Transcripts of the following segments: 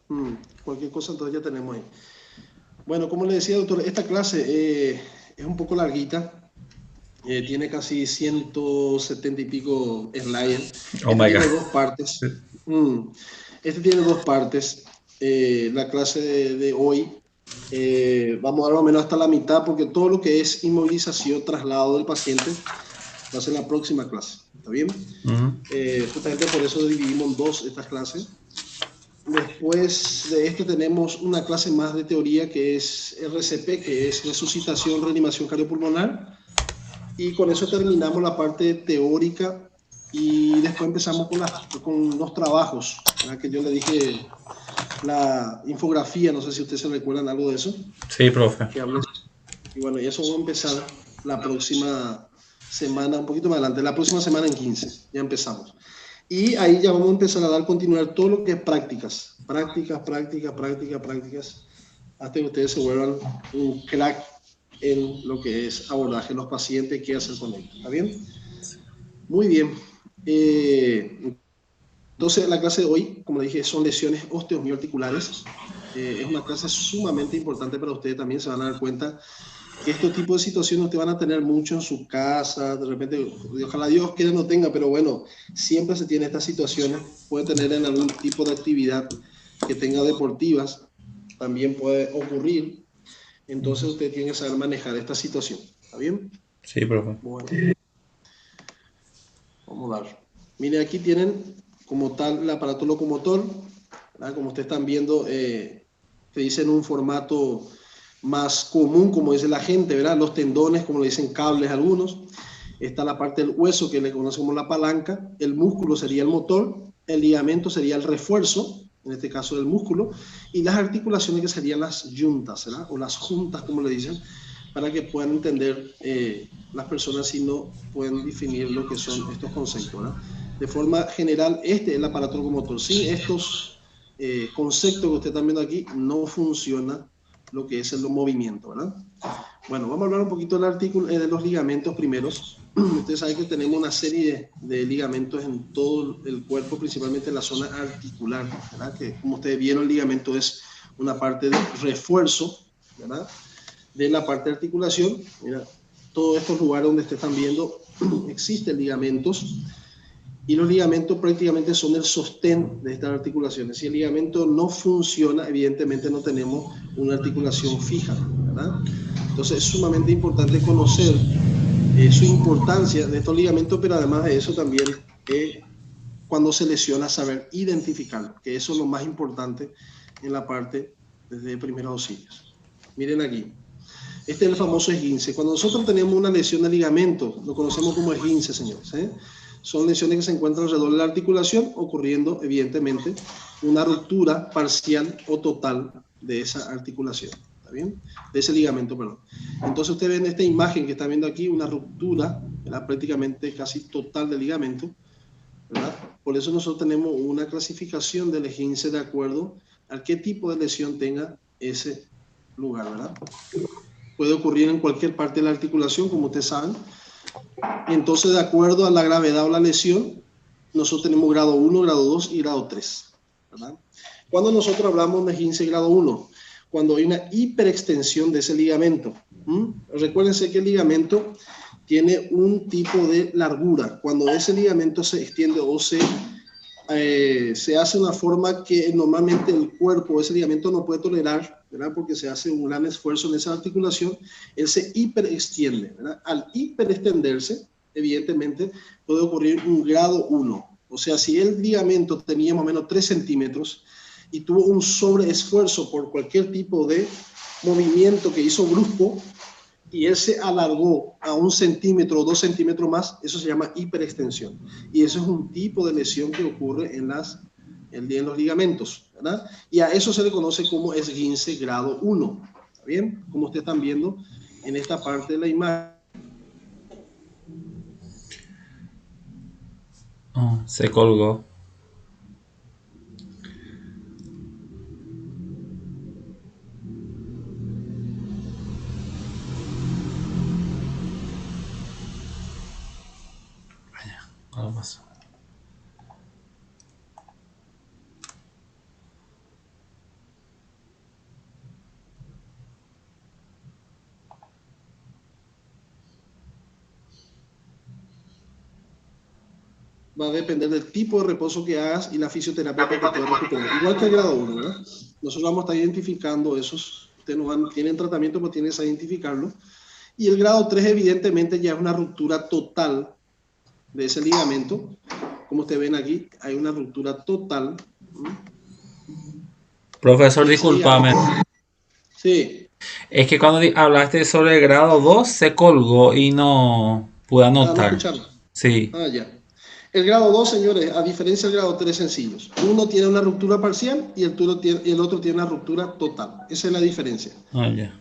Mm, Cualquier cosa entonces ya tenemos ahí. Bueno, como le decía, doctor, esta clase es un poco larguita. Tiene casi 170 y pico slides. Oh Este my tiene God. dos partes. Mm, Este tiene dos partes. La clase de hoy, vamos a dar más o menos hasta la mitad, porque todo lo que es inmovilización, traslado del paciente, va a ser la próxima clase. ¿Está bien? Ujú. Justamente por eso dividimos en dos estas clases. Después de esto tenemos una clase más de teoría que es RCP, que es resucitación, reanimación cardiopulmonar. Y con eso terminamos la parte teórica y después empezamos con los trabajos, ¿verdad? Que yo le dije la infografía, no sé si ustedes se recuerdan algo de eso, Sí, profe. que hablé. Y bueno, y eso vamos a empezar la próxima semana, un poquito más adelante, la próxima semana en 15 ya empezamos. Y ahí ya vamos a empezar a dar continuar todo lo que es prácticas, prácticas, prácticas, prácticas, prácticas, hasta que ustedes se vuelvan un crack en lo que es abordaje de los pacientes, qué hacer con ellos. ¿Está bien? Muy bien. Entonces, la clase de hoy, como le dije, son lesiones osteomioarticulares. Es una clase sumamente importante para ustedes también. Se van a dar cuenta que este tipo de situaciones ustedes van a tener mucho en su casa. De repente, ojalá Dios que no tenga, pero bueno, siempre se tiene estas situaciones. Puede tener en algún tipo de actividad que tenga deportivas. También puede ocurrir. Entonces, usted tiene que saber manejar esta situación. ¿Está bien? Sí, profe. Bueno, vamos a dar. Mire, aquí tienen como tal el aparato locomotor, ¿verdad? Como ustedes están viendo, se dice en un formato más común, como dice la gente, ¿verdad? Los tendones, como le dicen cables algunos. Está la parte del hueso que le conocemos la palanca, el músculo sería el motor, el ligamento sería el refuerzo, en este caso del músculo, y las articulaciones que serían las yuntas, ¿verdad? O las juntas, como le dicen, para que puedan entender las personas si no pueden definir lo que son estos conceptos, ¿verdad? De forma general, este es el aparato locomotor. Sin estos conceptos que usted está viendo aquí, no funciona lo que es el movimiento, ¿verdad? Bueno, vamos a hablar un poquito de los ligamentos primeros. Ustedes saben que tenemos una serie de ligamentos en todo el cuerpo, principalmente en la zona articular, ¿verdad? Que como ustedes vieron, el ligamento es una parte de refuerzo, ¿verdad? De la parte de articulación. Mira, todos estos lugares donde ustedes están viendo existen ligamentos y los ligamentos prácticamente son el sostén de estas articulaciones. Si el ligamento no funciona, evidentemente no tenemos una articulación fija, ¿verdad? Entonces es sumamente importante conocer su importancia de estos ligamentos, pero además de eso también cuando se lesiona saber identificarlo, que eso es lo más importante en la parte de primeros auxilios. Miren aquí, este es el famoso esguince. Cuando nosotros tenemos una lesión de ligamento, lo conocemos como esguince, señores. Son lesiones que se encuentran alrededor de la articulación, ocurriendo, evidentemente, una ruptura parcial o total de esa articulación. ¿Está bien? De ese ligamento, perdón. Entonces, usted ve en esta imagen que está viendo aquí una ruptura, ¿verdad? Prácticamente casi total del ligamento, ¿verdad? Por eso nosotros tenemos una clasificación del esguince de acuerdo a qué tipo de lesión tenga ese lugar, ¿verdad? Puede ocurrir en cualquier parte de la articulación, como ustedes saben. Entonces, de acuerdo a la gravedad o la lesión, nosotros tenemos grado 1, grado 2 y grado 3. ¿Verdad? Cuando nosotros hablamos de esguince grado 1, cuando hay una hiperextensión de ese ligamento. Recuérdense que el ligamento tiene un tipo de largura. Cuando ese ligamento se extiende o se hace una forma que normalmente el cuerpo, ese ligamento no puede tolerar, ¿verdad? Porque se hace un gran esfuerzo en esa articulación, él se hiperextiende, ¿verdad? Al hiperextenderse, evidentemente, puede ocurrir un grado 1. O sea, si el ligamento tenía más o menos 3 centímetros y tuvo un sobreesfuerzo por cualquier tipo de movimiento que hizo brusco, y él se alargó a 1 centímetro o 2 centímetros más, eso se llama hiperextensión. Y eso es un tipo de lesión que ocurre en los ligamentos, ¿verdad? Y a eso se le conoce como esguince grado 1. ¿Está bien? Como ustedes están viendo en esta parte de la imagen. Oh, se colgó. Algo pasó. va a depender del tipo de reposo que hagas y la fisioterapia que te pueda recuperar. Igual que el grado 1, ¿verdad? Nosotros vamos a estar identificando esos, ustedes no tienen tratamiento, pero tienes que identificarlo. Y el grado 3 evidentemente ya es una ruptura total de ese ligamento. Como ustedes ven aquí, hay una ruptura total. Profesor, discúlpame. Sí. Es que cuando hablaste sobre el grado 2 se colgó y no pude ¿No anotar. escucharon? Sí. Ya. El grado 2, señores, a diferencia del grado 3, sencillos. Uno tiene una ruptura parcial y el otro tiene una ruptura total. Esa es la diferencia. Ya.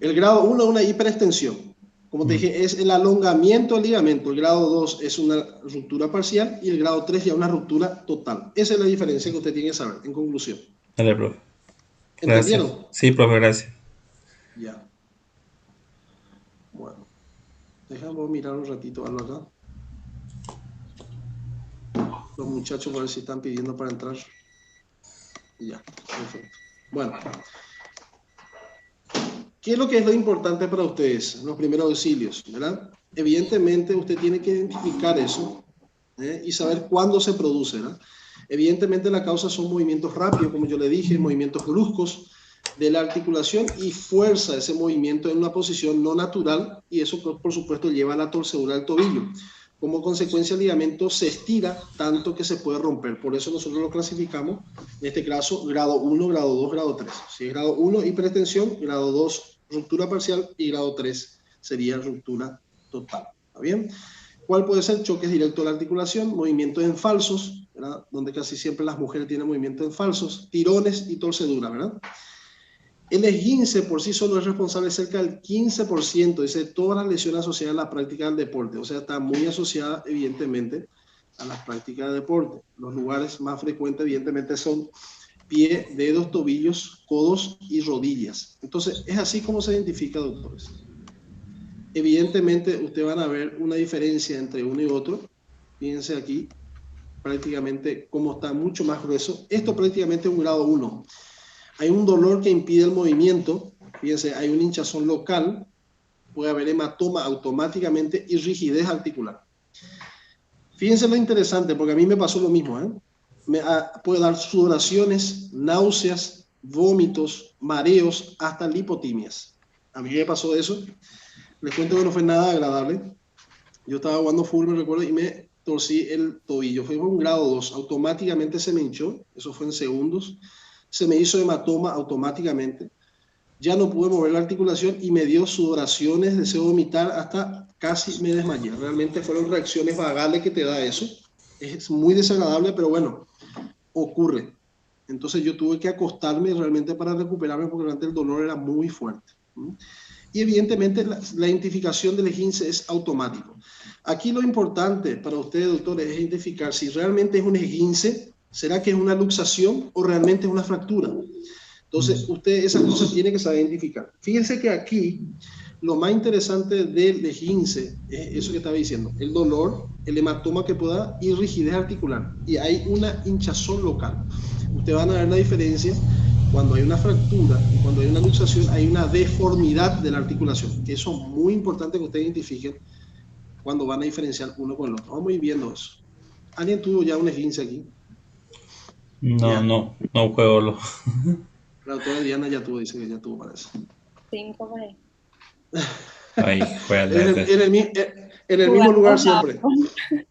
El grado 1 es una hiperextensión. Como te dije, es el alongamiento del ligamento. El grado 2 es una ruptura parcial y el grado 3 ya una ruptura total. Esa es la diferencia que usted tiene que saber, en conclusión. Dale, profe. Gracias. ¿Entendieron? Sí, profe, gracias. Ya. Bueno. Déjame mirar un ratito algo acá. Los muchachos a ver si están pidiendo para entrar. Ya, perfecto. Bueno. ¿Qué es lo importante para ustedes? Los primeros auxilios, ¿verdad? Evidentemente usted tiene que identificar eso y saber cuándo se produce, ¿verdad? Evidentemente la causa son movimientos rápidos, como yo le dije, movimientos bruscos de la articulación y fuerza ese movimiento en una posición no natural y eso por supuesto lleva a la torcedura del tobillo. Como consecuencia el ligamento se estira tanto que se puede romper. Por eso nosotros lo clasificamos, en este caso, grado 1, grado 2, grado 3. Si es grado 1, hiperextensión, grado 2, ruptura parcial y grado 3 sería ruptura total. ¿Está bien? ¿Cuál puede ser? Choques directos de la articulación, movimientos en falsos, ¿verdad? Donde casi siempre las mujeres tienen movimientos en falsos, tirones y torcedura, ¿verdad? El esguince por sí solo es responsable de cerca del 15% de todas las lesiones asociadas a la práctica del deporte. O sea, está muy asociada, evidentemente, a las prácticas de deporte. Los lugares más frecuentes, evidentemente, son pie, dedos, tobillos, codos y rodillas. Entonces, es así como se identifica, doctores. Evidentemente, ustedes van a ver una diferencia entre uno y otro. Fíjense aquí, prácticamente, cómo está mucho más grueso. Esto prácticamente es un grado 1. Hay un dolor que impide el movimiento, fíjense, hay una hinchazón local, puede haber hematoma automáticamente y rigidez articular. Fíjense lo interesante, porque a mí me pasó lo mismo, puede dar sudoraciones, náuseas, vómitos, mareos, hasta lipotimias. A mí me pasó eso. Les cuento que no fue nada agradable. Yo estaba jugando fútbol, me recuerdo, y me torcí el tobillo. Fue un grado 2, automáticamente se me hinchó, eso fue en segundos. Se me hizo hematoma automáticamente. Ya no pude mover la articulación y me dio sudoraciones, deseo de vomitar, hasta casi me desmayé. Realmente fueron reacciones vagales que te da eso. Es muy desagradable, pero bueno, ocurre. Entonces yo tuve que acostarme realmente para recuperarme porque realmente el dolor era muy fuerte. Y evidentemente la identificación del esguince es automático. Aquí lo importante para ustedes, doctores, es identificar si realmente es un esguince. ¿Será que es una luxación o realmente es una fractura? Entonces, usted esas cosas tiene que saber identificar. Fíjense que aquí lo más interesante del esguince es eso que estaba diciendo, el dolor, el hematoma que pueda dar y rigidez articular. Y hay una hinchazón local. Ustedes van a ver la diferencia cuando hay una fractura y cuando hay una luxación, hay una deformidad de la articulación, que eso es muy importante que ustedes identifiquen cuando van a diferenciar uno con el otro. Vamos a ir viendo eso. ¿Alguien tuvo ya un esguince aquí? No juego lo. La doctora Diana ya tuvo, dice que ya tuvo, parece. 5 por ahí. Ahí, juega en el mismo lugar siempre.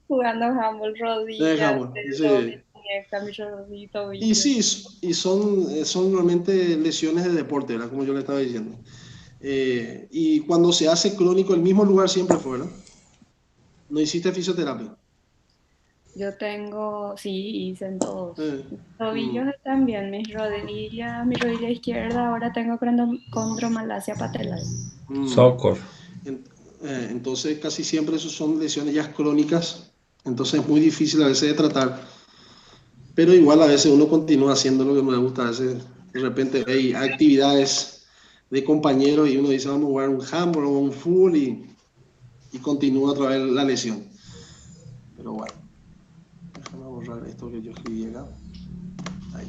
Jugando handball, rodillas, sí. Y sí, y son realmente lesiones de deporte, ¿verdad? Como yo le estaba diciendo. Y cuando se hace crónico, el mismo lugar siempre fue, ¿no? ¿No hiciste fisioterapia? Yo tengo, sí, hice en todos. Mis tobillos también, mi rodilla izquierda, ahora tengo condromalacia patelar. Soccer. Entonces, casi siempre eso son lesiones ya crónicas, entonces es muy difícil a veces de tratar. Pero igual a veces uno continúa haciendo lo que me gusta. A veces de repente hay actividades de compañeros y uno dice vamos a jugar un handball o un fútbol y continúa otra vez la lesión. Pero bueno, déjame borrar esto que yo escribí acá. Ahí.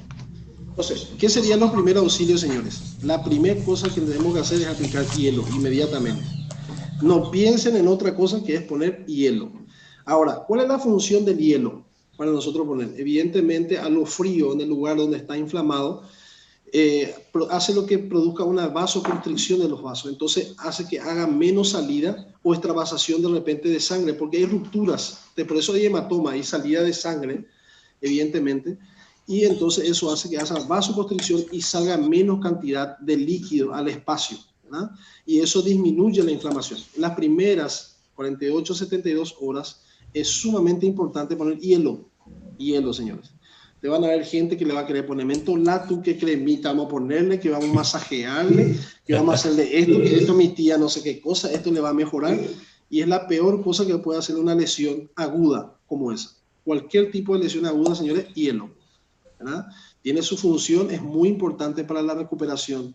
Entonces, ¿qué serían los primeros auxilios, señores? La primera cosa que tenemos que hacer es aplicar hielo inmediatamente. No piensen en otra cosa que es poner hielo. Ahora, ¿cuál es la función del hielo para nosotros poner? Evidentemente, a lo frío, en el lugar donde está inflamado, hace lo que produzca una vasoconstricción de los vasos. Entonces, hace que haga menos salida o extravasación de repente de sangre, porque hay rupturas. Por eso hay hematoma, hay salida de sangre, evidentemente. Y entonces eso hace que haga vasoconstricción y salga menos cantidad de líquido al espacio, ¿verdad? Y eso disminuye la inflamación. En las primeras 48, 72 horas es sumamente importante poner hielo. Hielo, señores. Te van a ver gente que le va a querer poner mentolato, que cremita vamos a ponerle, que vamos a masajearle, que vamos a hacerle esto, que esto mi tía no sé qué cosa, esto le va a mejorar. Y es la peor cosa que puede hacer una lesión aguda como esa. Cualquier tipo de lesión aguda, señores, hielo, ¿verdad? Tiene su función, es muy importante para la recuperación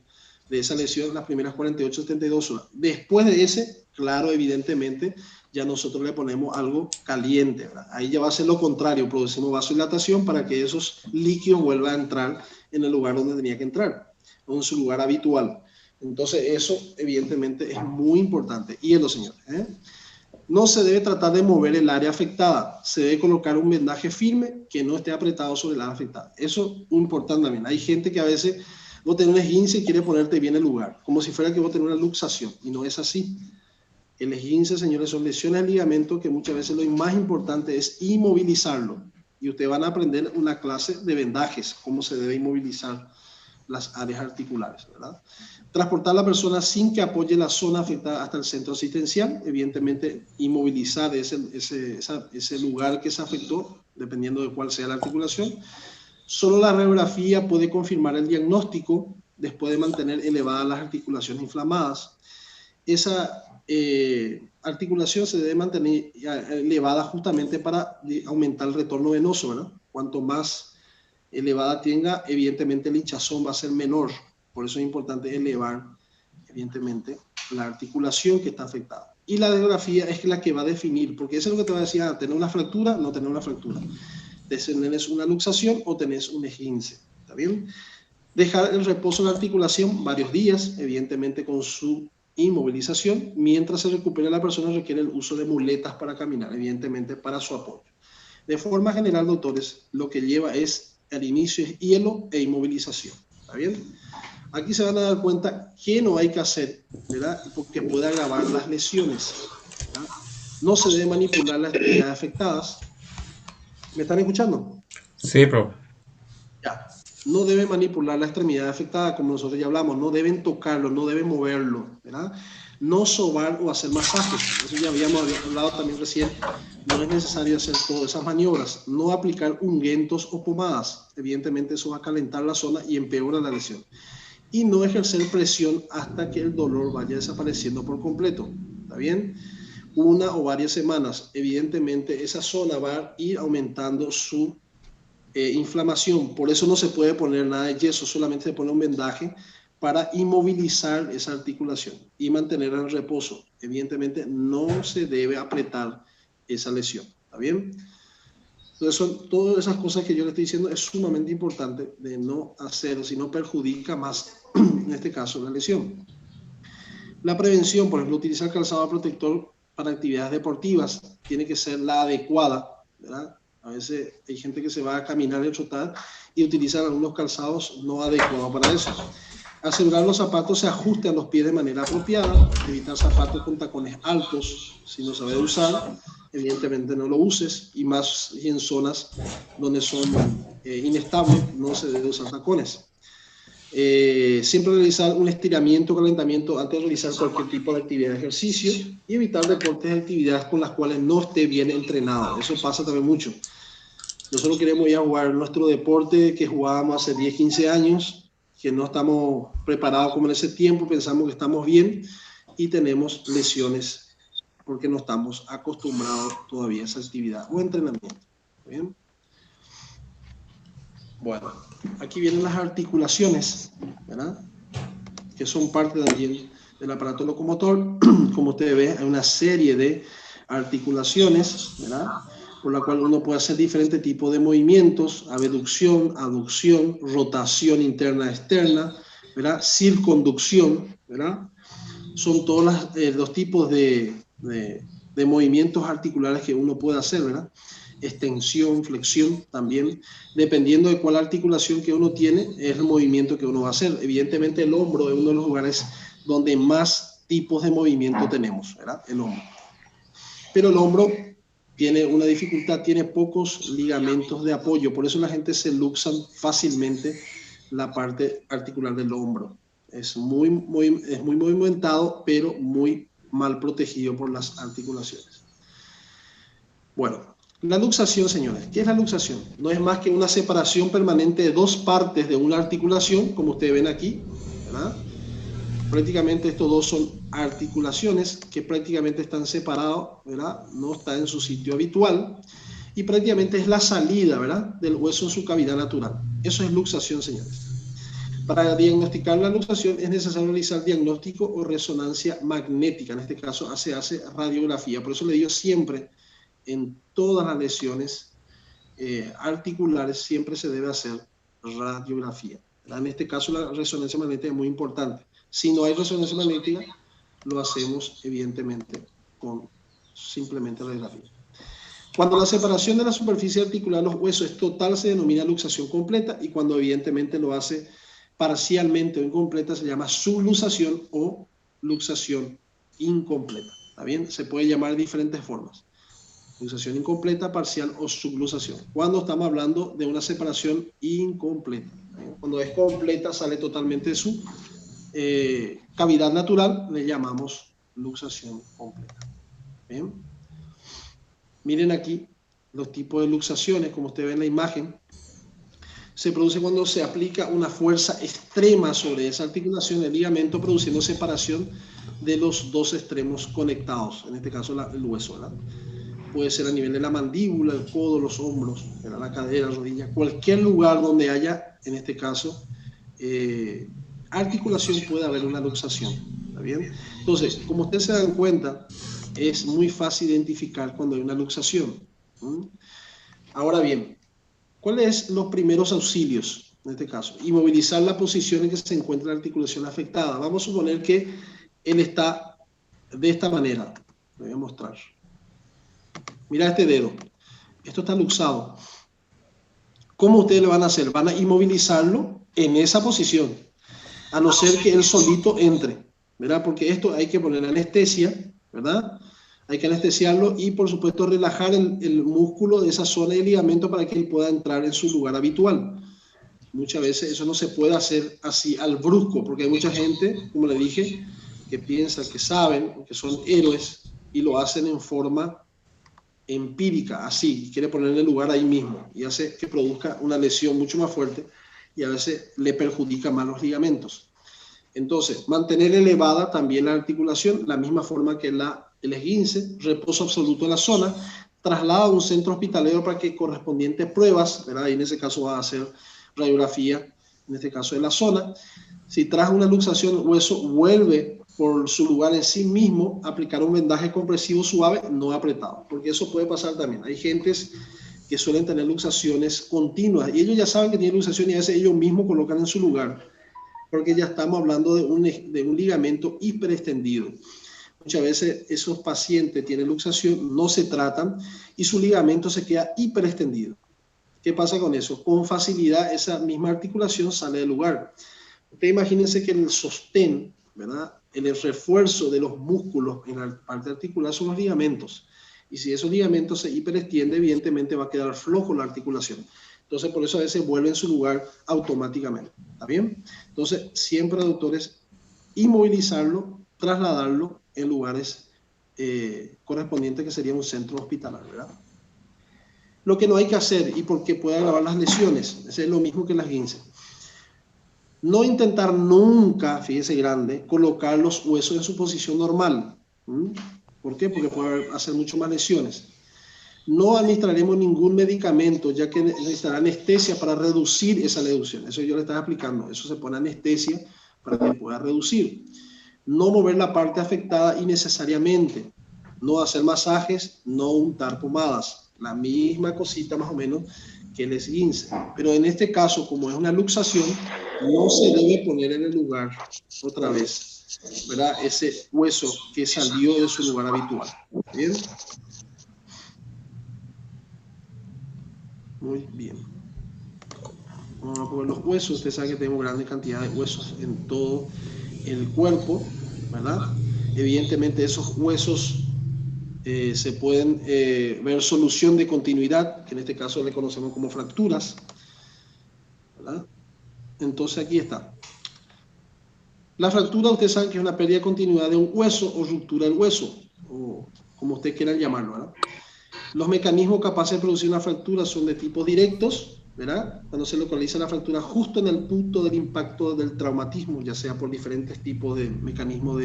de esa lesión en las primeras 48, 72 horas. Después de ese, claro, evidentemente, ya nosotros le ponemos algo caliente, ¿verdad? Ahí ya va a ser lo contrario, producimos vasodilatación para que esos líquidos vuelvan a entrar en el lugar donde tenía que entrar, en su lugar habitual. Entonces eso evidentemente es muy importante. Hielo, señores, ¿eh? No se debe tratar de mover el área afectada, se debe colocar un vendaje firme que no esté apretado sobre el área afectada. Eso es importante también. Hay gente que a veces vos tenés un esguince y quiere ponerte bien el lugar, como si fuera que vos tenés una luxación, y no es así. El esguince, señores, son lesiones de ligamento que muchas veces lo más importante es inmovilizarlo. Y ustedes van a aprender una clase de vendajes, cómo se debe inmovilizar las áreas articulares, ¿verdad? Transportar a la persona sin que apoye la zona afectada hasta el centro asistencial, evidentemente inmovilizar ese lugar que se afectó, dependiendo de cuál sea la articulación. Solo la radiografía puede confirmar el diagnóstico después de mantener elevadas las articulaciones inflamadas. Esa articulación se debe mantener elevada justamente para aumentar el retorno venoso, ¿verdad? Cuanto más elevada tenga, evidentemente el hinchazón va a ser menor. Por eso es importante elevar, evidentemente, la articulación que está afectada. Y la radiografía es la que va a definir, porque eso es lo que te va a decir, tener una fractura, no tener una fractura. Tenés una luxación o tenés un esguince, ¿está bien? Dejar el reposo de la articulación varios días, evidentemente con su inmovilización. Mientras se recupera la persona requiere el uso de muletas para caminar, evidentemente para su apoyo. De forma general, doctores, lo que lleva al inicio es hielo e inmovilización, ¿está bien? Aquí se van a dar cuenta que no hay que hacer, ¿verdad? Porque puede agravar las lesiones, ¿verdad? No se debe manipular las extremidades afectadas. ¿Me están escuchando? Sí, profe. Ya. No debe manipular la extremidad afectada, como nosotros ya hablamos. No deben tocarlo, no deben moverlo, ¿verdad? No sobar o hacer masajes. Eso ya habíamos hablado también recién. No es necesario hacer todas esas maniobras. No aplicar ungüentos o pomadas. Evidentemente eso va a calentar la zona y empeora la lesión. Y no ejercer presión hasta que el dolor vaya desapareciendo por completo. ¿Está bien? Una o varias semanas. Evidentemente esa zona va a ir aumentando su inflamación. Por eso no se puede poner nada de yeso, solamente se pone un vendaje para inmovilizar esa articulación y mantenerla en reposo. Evidentemente no se debe apretar esa lesión. ¿Está bien? Entonces son todas esas cosas que yo le estoy diciendo, es sumamente importante de no hacerlo, si no perjudica más, en este caso, la lesión. La prevención, por ejemplo, utilizar calzado protector para actividades deportivas, tiene que ser la adecuada, ¿verdad? A veces hay gente que se va a caminar y trotar y utilizan algunos calzados no adecuados para eso. Asegurar los zapatos se ajusten a los pies de manera apropiada, evitar zapatos con tacones altos, si no sabes usar, evidentemente no lo uses, y más y en zonas donde son inestables, no se debe usar tacones. Siempre realizar un estiramiento, calentamiento antes de realizar cualquier tipo de actividad de ejercicio y evitar deportes y actividades con las cuales no esté bien entrenado. Eso pasa también mucho. Nosotros queremos ir a jugar nuestro deporte que jugábamos hace 10, 15 años, que no estamos preparados como en ese tiempo, pensamos que estamos bien y tenemos lesiones porque no estamos acostumbrados todavía a esa actividad o entrenamiento. ¿Bien? Bueno, aquí vienen las articulaciones, ¿verdad? Que son parte también del aparato locomotor. Como ustedes ven, hay una serie de articulaciones, ¿verdad? Por la cual uno puede hacer diferentes tipos de movimientos: abducción, aducción, rotación interna externa, ¿verdad? Circunducción, ¿verdad? Son todos los tipos de de movimientos articulares que uno puede hacer, ¿verdad? Extensión, flexión también, dependiendo de cuál articulación que uno tiene, es el movimiento que uno va a hacer. Evidentemente el hombro es uno de los lugares donde más tipos de movimiento tenemos, ¿verdad? El hombro. Pero el hombro tiene una dificultad, tiene pocos ligamentos de apoyo, por eso la gente se luxan fácilmente la parte articular del hombro. Es muy movimentado, pero muy mal protegido por las articulaciones. Bueno, la luxación, señores. ¿Qué es la luxación? No es más que una separación permanente de dos partes de una articulación, como ustedes ven aquí, ¿verdad? Prácticamente estos dos son articulaciones que prácticamente están separados, ¿verdad? No está en su sitio habitual y prácticamente es la salida, ¿verdad?, del hueso en su cavidad natural. Eso es luxación, señores. Para diagnosticar la luxación es necesario realizar diagnóstico o resonancia magnética. En este caso se hace radiografía. Por eso le digo siempre, en todas las lesiones articulares siempre se debe hacer radiografía. En este caso la resonancia magnética es muy importante. Si no hay resonancia magnética, lo hacemos evidentemente con simplemente radiografía. Cuando la separación de la superficie articular de los huesos es total, se denomina luxación completa, y cuando evidentemente lo hace parcialmente o incompleta, se llama subluxación o luxación incompleta. ¿Está bien? Se puede llamar de diferentes formas. Luxación incompleta, parcial o subluxación. Cuando estamos hablando de una separación incompleta. Cuando es completa, sale totalmente de su cavidad natural, le llamamos luxación completa. ¿Bien? Miren aquí los tipos de luxaciones, como usted ve en la imagen. Se produce cuando se aplica una fuerza extrema sobre esa articulación del ligamento, produciendo separación de los dos extremos conectados, en este caso el hueso, ¿verdad? Puede ser a nivel de la mandíbula, el codo, los hombros, la cadera, la rodilla, cualquier lugar donde haya, en este caso, articulación, puede haber una luxación. ¿Está bien? Entonces, como ustedes se dan cuenta, es muy fácil identificar cuando hay una luxación. Ahora bien, ¿cuáles son los primeros auxilios en este caso? Inmovilizar la posición en que se encuentra la articulación afectada. Vamos a suponer que él está de esta manera. Lo voy a mostrar. Mira este dedo. Esto está luxado. ¿Cómo ustedes lo van a hacer? Van a inmovilizarlo en esa posición, a no ser que él solito entre, ¿verdad? Porque esto hay que poner anestesia, ¿verdad? Hay que anestesiarlo y, por supuesto, relajar el músculo de esa zona de ligamento para que él pueda entrar en su lugar habitual. Muchas veces eso no se puede hacer así al brusco, porque hay mucha gente, como le dije, que piensa que saben, que son héroes y lo hacen en forma empírica, así, quiere ponerle lugar ahí mismo y hace que produzca una lesión mucho más fuerte y a veces le perjudica más los ligamentos. Entonces, mantener elevada también la articulación, la misma forma que el esguince, reposo absoluto en la zona, traslada a un centro hospitalario para que correspondientes pruebas, ¿verdad? Y en ese caso va a hacer radiografía, en este caso de la zona. Si tras una luxación el hueso vuelve por su lugar en sí mismo, aplicar un vendaje compresivo suave, no apretado, porque eso puede pasar también. Hay gentes que suelen tener luxaciones continuas y ellos ya saben que tienen luxación y a veces ellos mismos colocan en su lugar, porque ya estamos hablando de un ligamento hiperextendido. Muchas veces esos pacientes tienen luxación, no se tratan y su ligamento se queda hiperextendido. ¿Qué pasa con eso? Con facilidad esa misma articulación sale del lugar. Ustedes imagínense que el sostén, ¿verdad?, el refuerzo de los músculos en la parte articular son los ligamentos. Y si esos ligamentos se hiperextienden, evidentemente va a quedar flojo la articulación. Entonces, por eso a veces vuelve en su lugar automáticamente. ¿Está bien? Entonces, siempre, doctores, inmovilizarlo, trasladarlo en lugares correspondientes, que sería un centro hospitalario, ¿verdad? Lo que no hay que hacer, y porque puede agravar las lesiones, es lo mismo que las esguince. No intentar nunca, fíjese grande, colocar los huesos en su posición normal. ¿Por qué? Porque puede hacer mucho más lesiones. No administraremos ningún medicamento, ya que necesitará anestesia para reducir esa reducción. Eso yo le estaba explicando. Eso se pone anestesia para que pueda reducir. No mover la parte afectada innecesariamente. No hacer masajes, no untar pomadas. La misma cosita más o menos que el esguince. Pero en este caso, como es una luxación, no se debe poner en el lugar otra vez, ¿verdad? Ese hueso que salió de su lugar habitual. ¿Bien? Muy bien. Vamos a poner los huesos. Ustedes saben que tenemos grandes cantidades de huesos en todo el cuerpo, ¿verdad? Evidentemente esos huesos se pueden ver solución de continuidad, que en este caso le conocemos como fracturas, ¿verdad? Entonces aquí está. La fractura, ustedes saben que es una pérdida de continuidad de un hueso o ruptura del hueso, o como ustedes quieran llamarlo, ¿verdad? Los mecanismos capaces de producir una fractura son de tipos directos, ¿verdad? Cuando se localiza la fractura justo en el punto del impacto del traumatismo, ya sea por diferentes tipos de mecanismos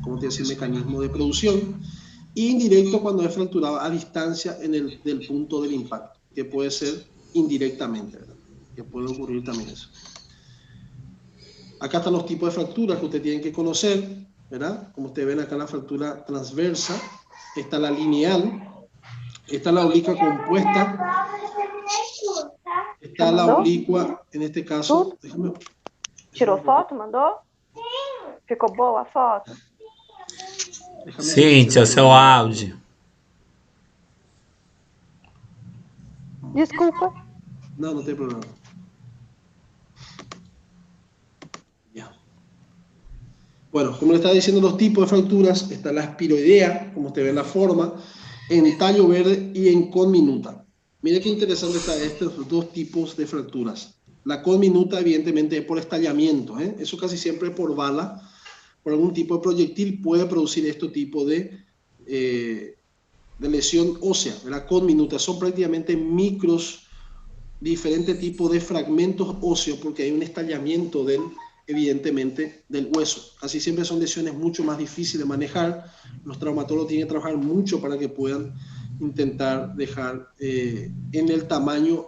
¿cómo te decir? Mecanismo de producción. Y indirecto cuando es fracturado a distancia del punto del impacto, que puede ser indirectamente, ¿verdad? Que puede ocurrir también eso. Acá están los tipos de fracturas que ustedes tienen que conocer, ¿verdad? Como ustedes ven acá, la fractura transversa, está la lineal, está la oblicua compuesta, está la oblicua, en este caso, déjame, Tirou foto, mandou? Ficou boa a foto? Cíntia, seu áudio. Desculpa. No, no tem problema. Ya. Bueno, como le estaba diciendo, los tipos de fracturas, está la espiroidea, como usted ve en la forma, en tallo verde y en conminuta. Mire qué interesante está estos dos tipos de fracturas. La conminuta, evidentemente, es por estallamiento, ¿eh? Eso casi siempre por bala, por algún tipo de proyectil, puede producir este tipo de lesión ósea. La conminuta son prácticamente micros, diferentes tipos de fragmentos óseos, porque hay un estallamiento evidentemente del hueso. Así siempre son lesiones mucho más difíciles de manejar. Los traumatólogos tienen que trabajar mucho para que puedan intentar dejar en el tamaño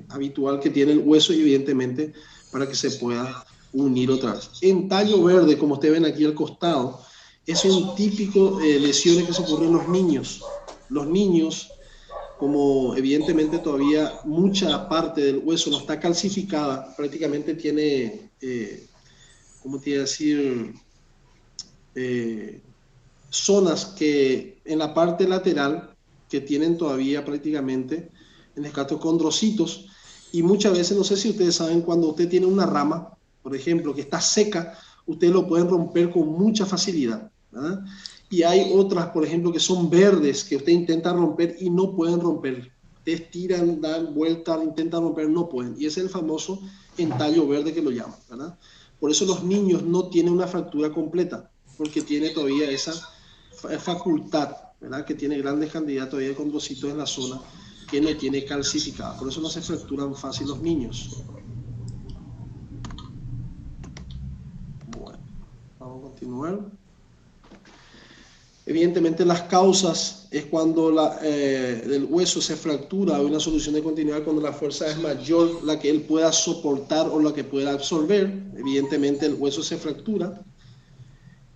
habitual que tiene el hueso y evidentemente para que se pueda unir otra vez. En tallo verde, como ustedes ven aquí al costado, es un típico lesiones que se ocurren en los niños. Los niños, como evidentemente todavía mucha parte del hueso no está calcificada, prácticamente tiene, ¿cómo te iba a decir? Zonas que en la parte lateral que tienen todavía prácticamente, en el caso condrocitos, y muchas veces, no sé si ustedes saben, cuando usted tiene una rama, por ejemplo, que está seca, ustedes lo pueden romper con mucha facilidad, ¿verdad? Y hay otras, por ejemplo, que son verdes, que usted intenta romper y no pueden romper. Ustedes tiran, dan vueltas, intentan romper, no pueden. Y ese es el famoso entallo verde que lo llaman, ¿verdad? Por eso los niños no tienen una fractura completa, porque tiene todavía esa facultad, ¿verdad? Que tiene grandes cantidades todavía de condrocitos en la zona que no tiene calcificada. Por eso no se fracturan fácil los niños. Bueno, vamos a continuar. Evidentemente las causas es cuando el hueso se fractura, hay una solución de continuidad cuando la fuerza es mayor, la que él pueda soportar o la que pueda absorber. Evidentemente el hueso se fractura.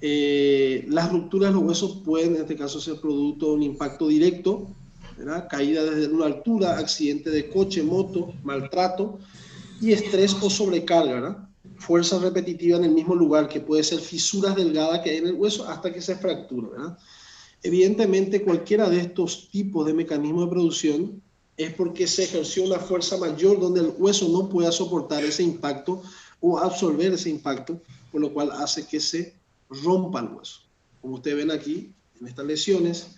Las rupturas de los huesos pueden en este caso ser producto de un impacto directo, ¿verdad? Caída desde una altura, accidente de coche, moto, maltrato y estrés o sobrecarga, ¿verdad? Fuerza repetitiva en el mismo lugar, que puede ser fisuras delgadas que hay en el hueso hasta que se fractura, ¿verdad? Evidentemente cualquiera de estos tipos de mecanismos de producción es porque se ejerció una fuerza mayor donde el hueso no pueda soportar ese impacto o absorber ese impacto, por lo cual hace que se rompa el hueso. Como ustedes ven aquí, en estas lesiones,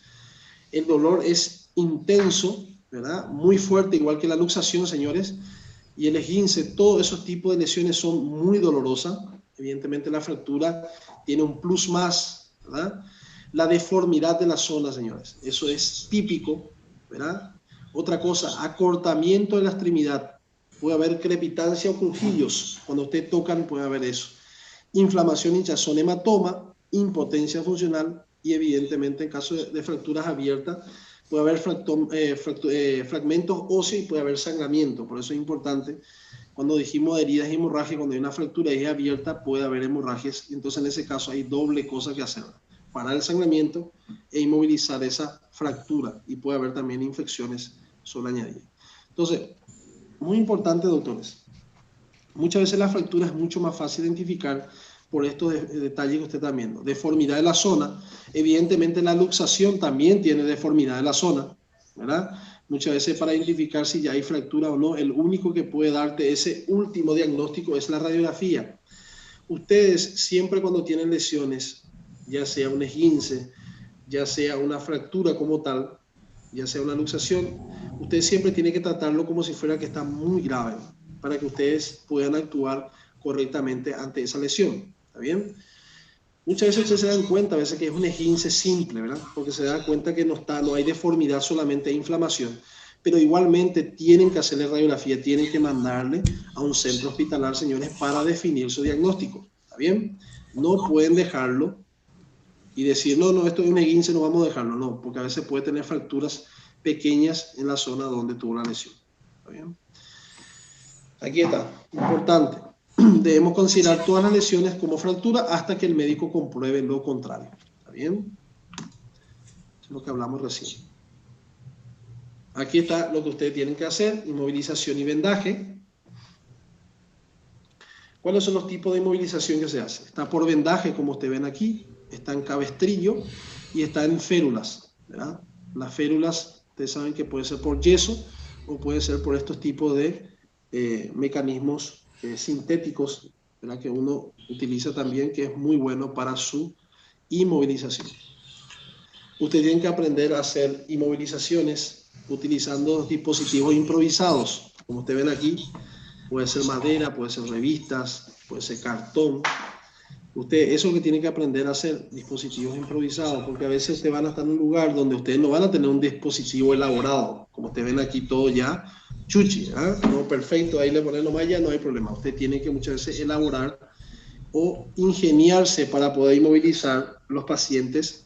el dolor es intenso, ¿verdad? Muy fuerte, igual que la luxación, señores, y el esguince, todos esos tipos de lesiones son muy dolorosas. Evidentemente la fractura tiene un plus más, ¿verdad? La deformidad de la zona, señores, eso es típico, ¿verdad? Otra cosa, acortamiento de la extremidad. Puede haber crepitancia o crujillos. Cuando ustedes tocan puede haber eso. Inflamación, hinchazón, hematoma, impotencia funcional y evidentemente en caso de fracturas abiertas puede haber fragmentos óseos y puede haber sangramiento. Por eso es importante, cuando dijimos heridas y hemorragias, cuando hay una fractura y es abierta puede haber hemorragias, entonces en ese caso hay doble cosa que hacer: parar el sangramiento e inmovilizar esa fractura, y puede haber también infecciones sobreañadida. Entonces, muy importante, doctores. Muchas veces la fractura es mucho más fácil identificar por estos detalles que usted está viendo. Deformidad de la zona. Evidentemente la luxación también tiene deformidad de la zona, ¿verdad? Muchas veces para identificar si ya hay fractura o no, el único que puede darte ese último diagnóstico es la radiografía. Ustedes siempre cuando tienen lesiones, ya sea un esguince, ya sea una fractura como tal, ya sea una luxación, ustedes siempre tienen que tratarlo como si fuera que está muy grave, para que ustedes puedan actuar correctamente ante esa lesión. ¿Está bien? Muchas veces ustedes se dan cuenta, a veces que es un esguince simple, ¿verdad? Porque se dan cuenta que no hay deformidad, solamente hay inflamación. Pero igualmente tienen que hacerle radiografía, tienen que mandarle a un centro hospitalar, señores, para definir su diagnóstico. ¿Está bien? No pueden dejarlo y decir, no, esto es un esguince, no vamos a dejarlo. No, porque a veces puede tener fracturas pequeñas en la zona donde tuvo la lesión. ¿Está bien? Aquí está, importante. Debemos considerar todas las lesiones como fractura hasta que el médico compruebe lo contrario. ¿Está bien? Eso es lo que hablamos recién. Aquí está lo que ustedes tienen que hacer, inmovilización y vendaje. ¿Cuáles son los tipos de inmovilización que se hace? Está por vendaje, como ustedes ven aquí, está en cabestrillo y está en férulas, ¿verdad? Las férulas, ustedes saben que puede ser por yeso o puede ser por estos tipos de mecanismos sintéticos, ¿verdad? Que uno utiliza también, que es muy bueno para su inmovilización. Ustedes tienen que aprender a hacer inmovilizaciones utilizando dispositivos improvisados, como ustedes ven aquí. Puede ser madera, puede ser revistas, puede ser cartón. Usted, eso es lo que tiene que aprender a hacer, dispositivos improvisados, porque a veces ustedes van a estar en un lugar donde ustedes no van a tener un dispositivo elaborado, como ustedes ven aquí todo ya chuchi, ¿eh? No, perfecto, ahí le ponen nomás, ya no hay problema. Usted tiene que muchas veces elaborar o ingeniarse para poder inmovilizar los pacientes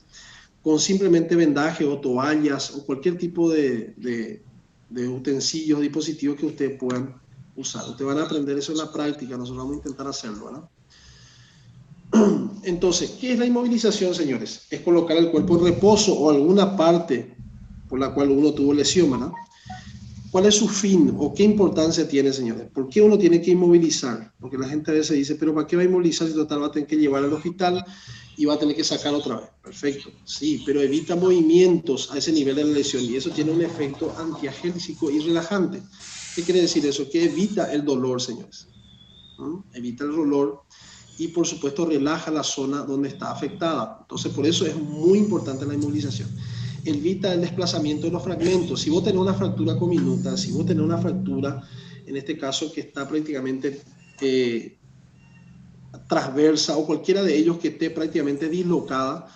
con simplemente vendaje o toallas o cualquier tipo de utensilios, dispositivos que ustedes puedan usar. Ustedes van a aprender eso en la práctica, nosotros vamos a intentar hacerlo, ¿verdad? Entonces, ¿qué es la inmovilización, señores? Es colocar el cuerpo en reposo o alguna parte por la cual uno tuvo lesión, ¿verdad? ¿Cuál es su fin o qué importancia tiene, señores? ¿Por qué uno tiene que inmovilizar? Porque la gente a veces dice, pero ¿para qué va a inmovilizar si total va a tener que llevar al hospital y va a tener que sacar otra vez? Perfecto, sí, pero evita movimientos a ese nivel de la lesión y eso tiene un efecto antiagésico y relajante. ¿Qué quiere decir eso? Que evita el dolor, señores. Evita el dolor y, por supuesto, relaja la zona donde está afectada. Entonces, por eso es muy importante la inmovilización. Evita el desplazamiento de los fragmentos. Si vos tenés una fractura cominuta, si vos tenés una fractura, en este caso, que está prácticamente transversa o cualquiera de ellos que esté prácticamente dislocada,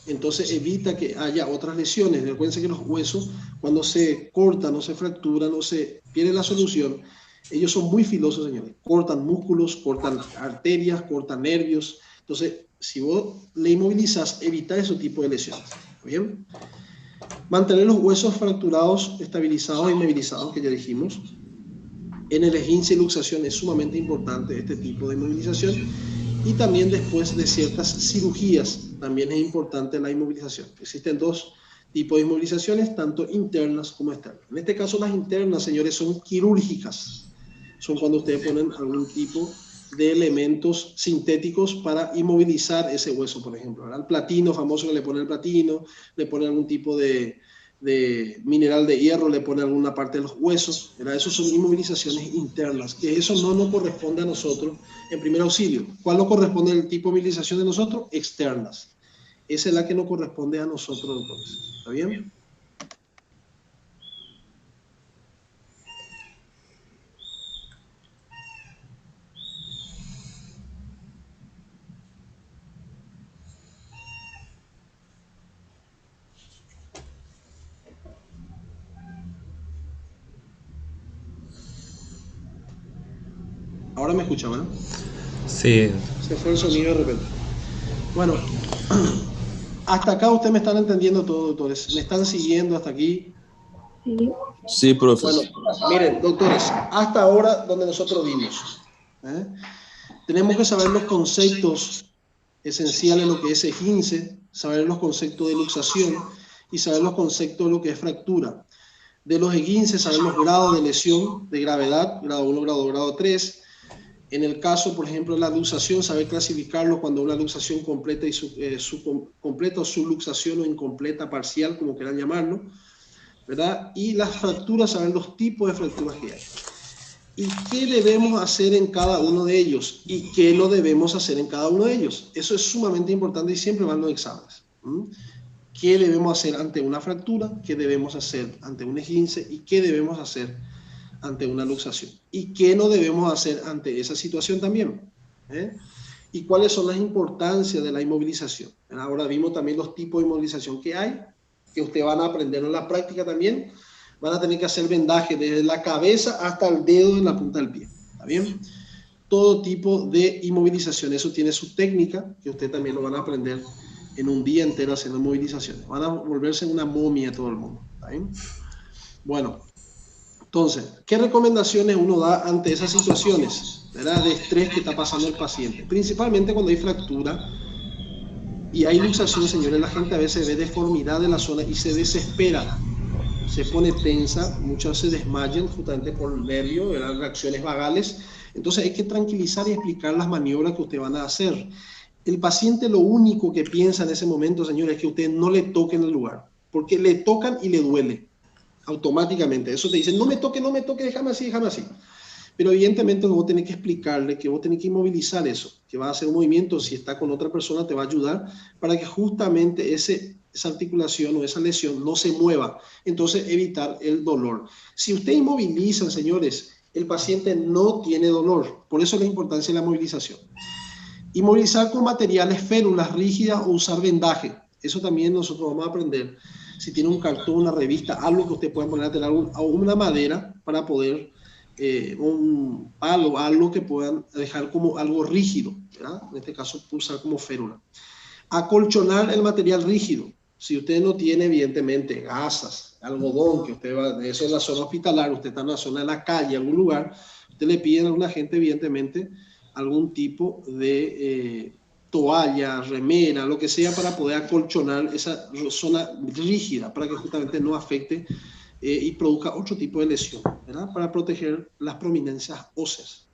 entonces evita que haya otras lesiones. Recuerden que los huesos, cuando se cortan o se fracturan o se pierde la solución, ellos son muy filosos, señores. Cortan músculos, cortan arterias, cortan nervios. Entonces, si vos le inmovilizas, evita ese tipo de lesiones. ¿Bien? Mantener los huesos fracturados, estabilizados e inmovilizados, que ya dijimos. En el esguince y luxación es sumamente importante este tipo de inmovilización. Y también después de ciertas cirugías, también es importante la inmovilización. Existen dos tipos de inmovilizaciones, tanto internas como externas. En este caso, las internas, señores, son quirúrgicas. Son cuando ustedes ponen algún tipo de elementos sintéticos para inmovilizar ese hueso, por ejemplo, ¿verdad? El platino famoso que le pone el platino, le pone algún tipo de mineral de hierro, le pone alguna parte de los huesos, ¿verdad? Eso son inmovilizaciones internas, que eso no nos corresponde a nosotros en primer auxilio. ¿Cuál nos corresponde el tipo de movilización de nosotros? Externas. Esa es la que nos corresponde a nosotros, doctores. ¿Está bien? Ahora me escuchan, ¿verdad? Sí. Se fue el sonido de repente. Bueno, hasta acá ustedes me están entendiendo todo, doctores. ¿Me están siguiendo hasta aquí? Sí. Sí, profe. Bueno, miren, doctores, hasta ahora donde nosotros vimos, tenemos que saber los conceptos esenciales de lo que es esguince, saber los conceptos de luxación y saber los conceptos de lo que es fractura. De los esguinces, saber los grados de lesión, de gravedad, grado 1, grado 2, grado 3. En el caso, por ejemplo, de la luxación, saber clasificarlo cuando una luxación completa y completa o subluxación o incompleta, parcial, como quieran llamarlo, ¿verdad? Y las fracturas, saber los tipos de fracturas que hay. ¿Y qué debemos hacer en cada uno de ellos? ¿Y qué no debemos hacer en cada uno de ellos? Eso es sumamente importante y siempre van los exámenes. ¿Qué debemos hacer ante una fractura? ¿Qué debemos hacer ante un esguince? ¿Y qué debemos hacer ante una luxación? ¿Y qué no debemos hacer ante esa situación también? ¿Y cuáles son las importancias de la inmovilización? Ahora vimos también los tipos de inmovilización que hay, que ustedes van a aprender en la práctica también. Van a tener que hacer vendaje desde la cabeza hasta el dedo en la punta del pie. ¿Está bien? Todo tipo de inmovilización. Eso tiene su técnica, que ustedes también lo van a aprender en un día entero haciendo movilizaciones. Van a volverse una momia todo el mundo. ¿Está bien? Bueno, entonces, ¿qué recomendaciones uno da ante esas situaciones, ¿verdad?, de estrés que está pasando el paciente? Principalmente cuando hay fractura y hay luxación, señores, la gente a veces ve deformidad en la zona y se desespera. Se pone tensa, muchas se desmayan justamente por nervio, ¿verdad?, reacciones vagales. Entonces hay que tranquilizar y explicar las maniobras que ustedes van a hacer. El paciente lo único que piensa en ese momento, señores, es que ustedes no le toquen el lugar, porque le tocan y le duele automáticamente. Eso te dicen, no me toque, déjame así. Pero evidentemente vos tenés que explicarle que vos tenés que inmovilizar eso, que va a hacer un movimiento, si está con otra persona te va a ayudar para que justamente esa articulación o esa lesión no se mueva, entonces evitar el dolor. Si usted inmoviliza, señores, el paciente no tiene dolor, por eso la importancia de la movilización. Inmovilizar con materiales, férulas rígidas o usar vendaje, eso también nosotros vamos a aprender. Si tiene un cartón, una revista, algo que usted pueda poner a tener una madera para poder, un palo, algo que puedan dejar como algo rígido, ¿verdad? En este caso usar como férula. Acolchonar el material rígido. Si usted no tiene, evidentemente, gasas, algodón, que usted va, eso es la zona hospitalaria, usted está en la zona de la calle, algún lugar, usted le pide a una gente, evidentemente, algún tipo de toalla, remera, lo que sea, para poder acolchonar esa zona rígida, para que justamente no afecte y produzca otro tipo de lesión, ¿verdad?, para proteger las prominencias óseas.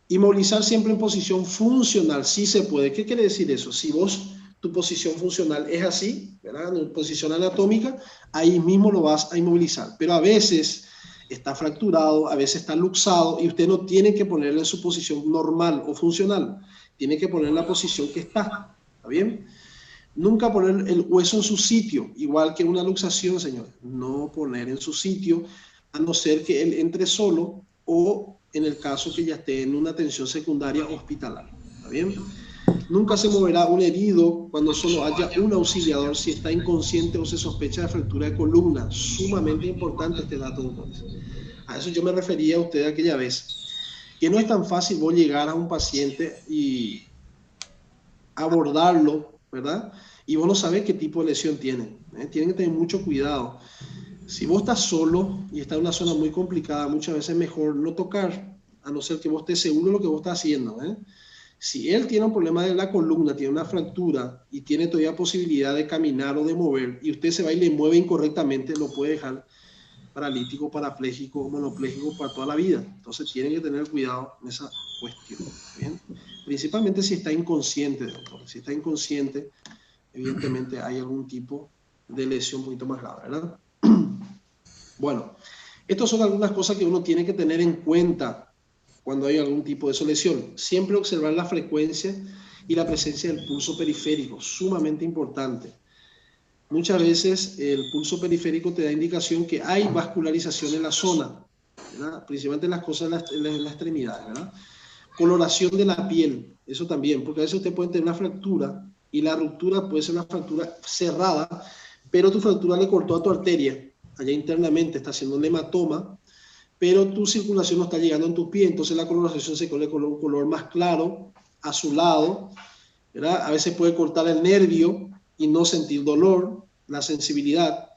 Inmovilizar siempre en posición funcional, sí se puede. ¿Qué quiere decir eso? Si vos, tu posición funcional es así, ¿verdad?, en posición anatómica, ahí mismo lo vas a inmovilizar. Pero a veces está fracturado, a veces está luxado y usted no tiene que ponerle en su posición normal o funcional. Tiene que poner en la posición que está. ¿Está bien? Nunca poner el hueso en su sitio, igual que una luxación, señores. No poner en su sitio, a no ser que él entre solo o en el caso que ya esté en una atención secundaria hospitalaria. ¿Está bien? Nunca se moverá un herido cuando solo haya un auxiliador si está inconsciente o se sospecha de fractura de columna. Sumamente importante este dato, entonces. A eso yo me refería a usted aquella vez. Que no es tan fácil vos llegar a un paciente y abordarlo, ¿verdad? Y vos no sabés qué tipo de lesión tiene. Tienen que tener mucho cuidado. Si vos estás solo y estás en una zona muy complicada, muchas veces es mejor no tocar, a no ser que vos estés seguro de lo que vos estás haciendo. Si él tiene un problema de la columna, tiene una fractura y tiene todavía posibilidad de caminar o de mover, y usted se va y le mueve incorrectamente, lo puede dejar paralítico, parapléjico o monopléjico para toda la vida. Entonces tienen que tener cuidado en esa cuestión. ¿Bien? Principalmente si está inconsciente, doctor. Si está inconsciente, evidentemente hay algún tipo de lesión un poquito más grave, ¿verdad? Bueno, estas son algunas cosas que uno tiene que tener en cuenta cuando hay algún tipo de lesión. Siempre observar la frecuencia y la presencia del pulso periférico, sumamente importante. Muchas veces el pulso periférico te da indicación que hay vascularización en la zona, ¿verdad?, principalmente en las cosas en la extremidad, ¿verdad? Coloración de la piel, eso también, porque a veces usted puede tener una fractura y la ruptura puede ser una fractura cerrada, pero tu fractura le cortó a tu arteria, allá internamente está haciendo un hematoma, pero tu circulación no está llegando en tu pie, entonces la coloración se coloca con un color más claro, azulado, ¿verdad? A veces puede cortar el nervio y no sentir dolor, la sensibilidad.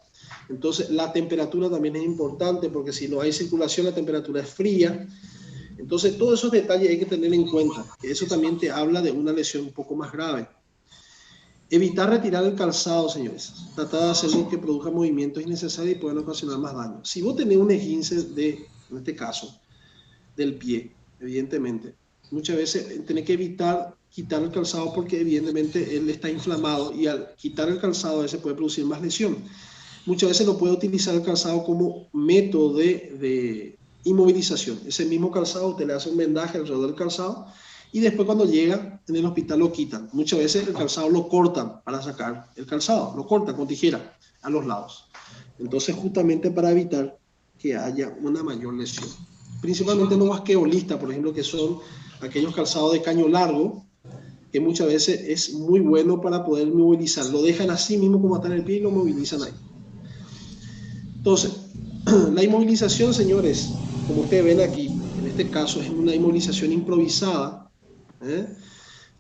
Entonces la temperatura también es importante, porque si no hay circulación la temperatura es fría. Entonces todos esos detalles hay que tener en cuenta, que eso también te habla de una lesión un poco más grave. Evitar retirar el calzado, señores. Tratar de hacerlo que produzca movimientos innecesarios y puedan ocasionar más daño. Si vos tenés un esguince en este caso, del pie, evidentemente, muchas veces tenés que evitar quitar el calzado porque evidentemente él está inflamado y al quitar el calzado a veces puede producir más lesión. Muchas veces lo puede utilizar el calzado como método de inmovilización. Ese mismo calzado, usted le hace un vendaje alrededor del calzado y después cuando llega en el hospital lo quitan. Muchas veces el calzado lo cortan para sacar el calzado, lo cortan con tijera a los lados. Entonces justamente para evitar que haya una mayor lesión. Principalmente los basquetbolistas, por ejemplo, que son aquellos calzados de caño largo, que muchas veces es muy bueno para poder movilizar. Lo dejan así mismo como está en el pie y lo movilizan ahí. Entonces, la inmovilización, señores, como ustedes ven aquí, en este caso es una inmovilización improvisada. Ustedes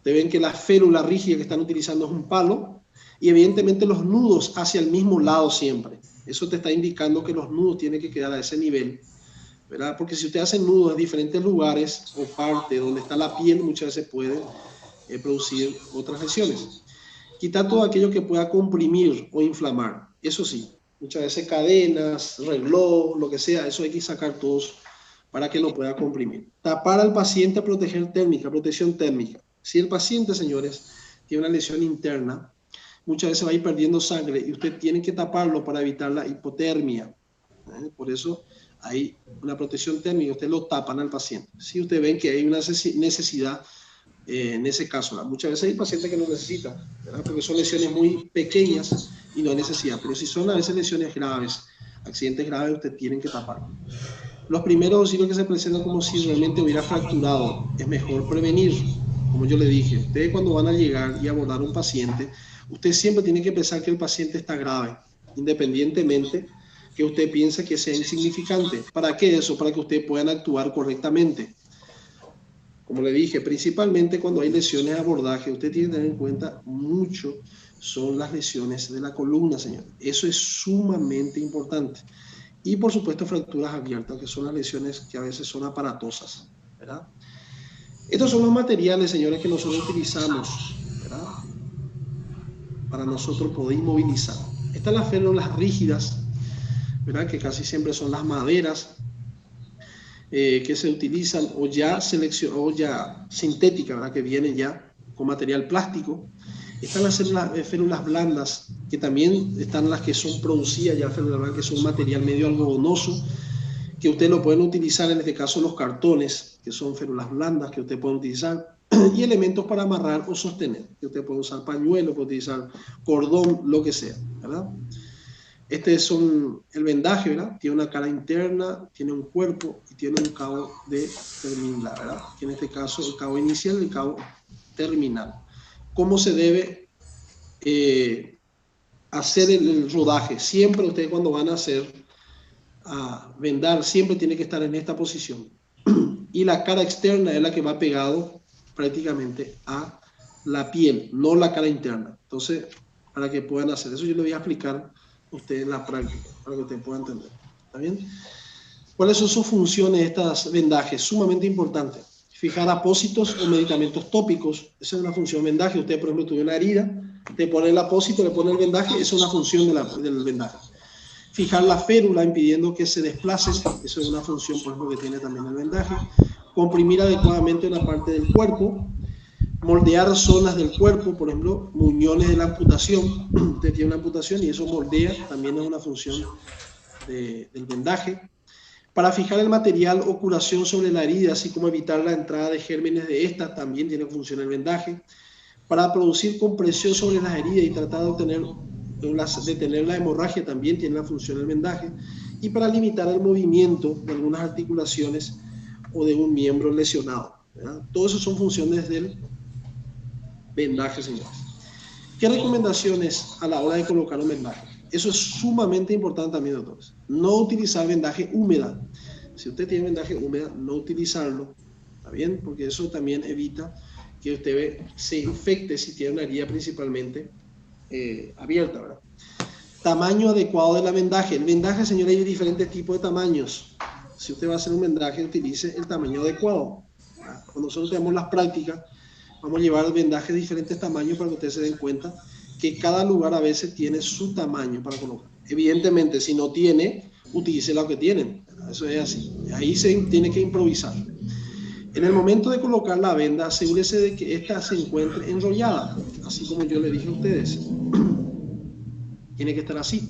ven que la férula rígida que están utilizando es un palo y evidentemente los nudos hacia el mismo lado siempre. Eso te está indicando que los nudos tienen que quedar a ese nivel, ¿verdad? Porque si usted hace nudos en diferentes lugares o partes donde está la piel, muchas veces puede producir otras lesiones. Quitar todo aquello que pueda comprimir o inflamar. Eso sí, muchas veces cadenas, reloj, lo que sea, eso hay que sacar todos para que no pueda comprimir. Tapar al paciente, proteger térmica, protección térmica. Si el paciente, señores, tiene una lesión interna, muchas veces va a ir perdiendo sangre y usted tiene que taparlo para evitar la hipotermia. Por eso hay una protección térmica, usted lo tapan al paciente. Si usted ven que hay una necesidad en ese caso, ¿verdad? Muchas veces hay pacientes que no necesitan, ¿verdad? Porque son lesiones muy pequeñas y no hay necesidad. Pero si son a veces lesiones graves, accidentes graves, usted tiene que taparlo. Los primeros auxilios que se presentan como si realmente hubiera fracturado, es mejor prevenir. Como yo le dije, ustedes cuando van a llegar y abordar a un paciente, usted siempre tiene que pensar que el paciente está grave, independientemente que usted piense que sea insignificante. ¿Para qué eso? Para que ustedes puedan actuar correctamente. Como le dije, principalmente cuando hay lesiones de abordaje, usted tiene que tener en cuenta mucho son las lesiones de la columna, señor. Eso es sumamente importante. Y por supuesto fracturas abiertas, que son las lesiones que a veces son aparatosas, ¿verdad? Estos son los materiales, señores, que nosotros utilizamos, ¿verdad? Para nosotros poder inmovilizar. Están las férulas rígidas, ¿verdad? Que casi siempre son las maderas que se utilizan o ya sintéticas, ¿verdad? Que vienen ya con material plástico. Están las férulas blandas, que también están las que son producidas ya, férulas blandas, que son material medio algodonoso, que ustedes lo pueden utilizar, en este caso los cartones, que son férulas blandas que ustedes pueden utilizar, y elementos para amarrar o sostener, que ustedes pueden usar pañuelo, pueden utilizar cordón, lo que sea, ¿verdad? Este es el vendaje, ¿verdad? Tiene una cara interna, tiene un cuerpo y tiene un cabo de terminal, ¿verdad? Que en este caso el cabo inicial y el cabo terminal. ¿Cómo se debe hacer el rodaje? Siempre ustedes cuando van a vendar, siempre tiene que estar en esta posición. Y la cara externa es la que va pegado prácticamente a la piel, no la cara interna. Entonces, para que puedan hacer eso, yo les voy a explicar a ustedes en la práctica, para que ustedes puedan entender. ¿Está bien? ¿Cuáles son sus funciones de estas vendajes? Sumamente importante. Fijar apósitos o medicamentos tópicos. Esa es una función de vendaje. Usted, por ejemplo, tuvo una herida, te pone el apósito, le pone el vendaje. Esa es una función del vendaje. Fijar la férula impidiendo que se desplace. Esa es una función, por ejemplo, que tiene también el vendaje. Comprimir adecuadamente una parte del cuerpo. Moldear zonas del cuerpo, por ejemplo, muñones de la amputación. Usted tiene una amputación y eso moldea, también es una función del vendaje. Para fijar el material o curación sobre la herida, así como evitar la entrada de gérmenes de esta, también tiene función el vendaje. Para producir compresión sobre las heridas y tratar de detener la hemorragia, también tiene la función el vendaje. Y para limitar el movimiento de algunas articulaciones o de un miembro lesionado, ¿verdad? Todas esas son funciones del vendaje, señores. ¿Qué recomendaciones a la hora de colocar un vendaje? Eso es sumamente importante también, doctores. No utilizar vendaje húmeda. Si usted tiene vendaje húmeda, no utilizarlo. ¿Está bien? Porque eso también evita que usted se infecte si tiene una herida principalmente abierta, ¿verdad? Tamaño adecuado de la vendaje. El vendaje, señores, hay diferentes tipos de tamaños. Si usted va a hacer un vendaje, utilice el tamaño adecuado. Cuando nosotros tenemos las prácticas, vamos a llevar vendajes de diferentes tamaños para que ustedes se den cuenta que cada lugar a veces tiene su tamaño para colocar. Evidentemente, si no tiene, utilice lo que tienen. Eso es así. Ahí se tiene que improvisar. En el momento de colocar la venda, asegúrese de que ésta se encuentre enrollada, así como yo le dije a ustedes. Tiene que estar así,